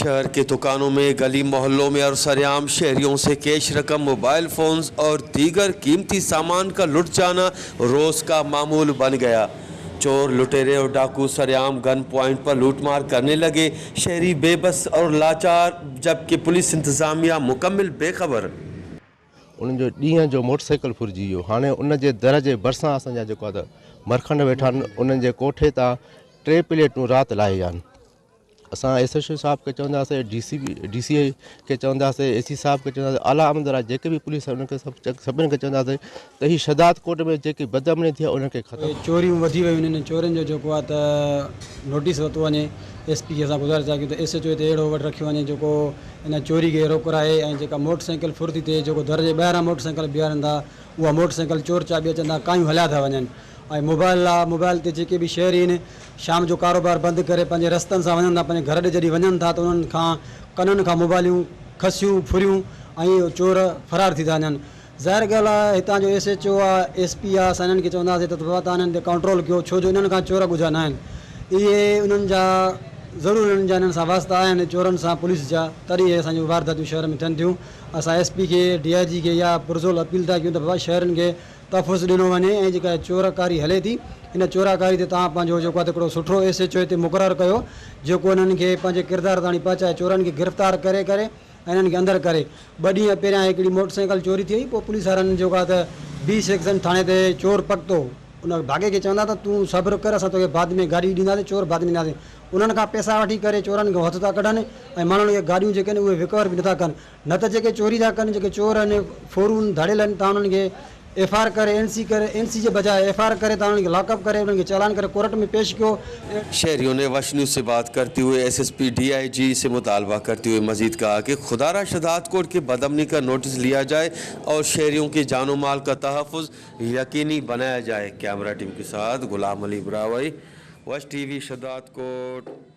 शहर के दुकानों में, गली मोहल्लों में और सरेआम शहरियों से कैश रकम, मोबाइल फ़ोन्स और दीगर कीमती सामान का लुट जाना रोज़ का मामूल बन गया। चोर, लुटेरे और डाकू सरेआम गन पॉइंट पर लूटमार करने लगे। शहरी बेबस और लाचार, जबकि पुलिस इंतज़ामिया मुकम्मल बेखबर। उन जो ॾींहं जो मोटरसाइकिल फुरिजी वियो। हाणे उन जे दर जे भरिसां असांजा जेको आहे मरखंड वेठा आहिनि, उन्हनि जे कोठे तां 3 प्लेटूं राति लाहे विया आहिनि। असां SHO साहब खे चवंदासीं, DCA खे चवंदासीं, AC साहब खे चवंदासीं, आला अमलदार जेके बि पुलिस उनखे सभिनी खे चवंदासीं त हीअ शदात कोट में जेकी बदअमनी थी आहे उनखे ख़तमु। चोरियूं वधी वियूं आहिनि। चोरनि जो जेको आहे त नोटिस वरितो वञे। SP खे असां गुज़ारिश था कयूं त SHO हिते अहिड़ो वटि रखियो वञे जेको इन चोरी खे रोकाए। ऐं जेका मोटरसाइकिल फुर्ती थिए, जेको दर जे ॿाहिरां मोटरसाइकिल बीहारनि था, उहा मोटरसाइकिल चोर चाबी अचनि था कायूं हलिया था वञनि। ऐं मोबाइल ते जेके बि शहरी आहिनि, शाम जो कारोबार बंदि करे पंहिंजे रस्तनि सां वञनि था, पंहिंजे घर ॾे जॾहिं वञनि था त उन्हनि खां कननि खां मोबाइलियूं खसियूं फुरियूं ऐं चोर फरार थी था वञनि। ज़ाहिर ॻाल्हि आहे, हितां जो SHO आहे, SP आहे, असां इन्हनि खे चवंदासीं त तव्हां हिननि ते कंट्रोल कयो, छो जो इन्हनि खां चोर ॻुझा न आहिनि। इहे उन्हनि जा ज़रूरु इन्हनि जा इन्हनि सां वास्ता आहिनि, चोरनि सां पुलिस जा, तॾहिं इहे असांजूं वारदातियूं शहर में थियनि थियूं। असां SP खे, DIG खे या पुरज़ोल अपील था कयूं त बाबा शहरनि खे तहफ़ुज़ ॾिनो वञे ऐं जेका चोरकारी हले थी, इन चोराकारी ते तव्हां पंहिंजो जेको आहे हिकिड़ो सुठो SHO हिते मुक़ररु कयो, जेको इन्हनि खे पंहिंजे किरदार ताणी पहुचाए, चोरनि खे गिरफ़्तार करे ऐं इन्हनि खे अंदरि करे। 2 ॾींहं पहिरियां हिकिड़ी मोटरसाइकिल चोरी थी वई, पोइ पुलिस वारनि जेको आहे त B सेक्शन थाणे ते चोर पकतो, उन भागे खे चवंदा त तूं सब्र कर, असां तोखे बाद में गाॾी ॾींदासीं, चोर बाद में ॾींदासीं। उन्हनि खां पैसा वठी करे चोरनि खे हथ था कढनि ऐं माण्हुनि खे गाॾियूं जेके आहिनि उहे रिकवर बि नथा कनि। न त जेके चोरी था कनि, जेके चोर आहिनि, फोरून धाड़ियल आहिनि, तव्हां उन्हनि खे FR करे, NC जे बजाय FR करे तव्हां उन्हनि खे लॉकअप करे, उन्हनि खे चालान करे कोर्ट में पेश कयो। शहरियों ने वश न्यूज़ से बात करते हुए SSP DIG से मुतालबा करते हुए मजीद कहा कि खुदारा शदात कोर्ट के बदअमनी का नोटिस लिया जाए और शहरियों के जानो माल का तहफ़्फ़ुज़ यकीनी बनाया जाए। कैमरा टीम के साथ गुलाम अली ब्रावई, वश TV शदात कोट।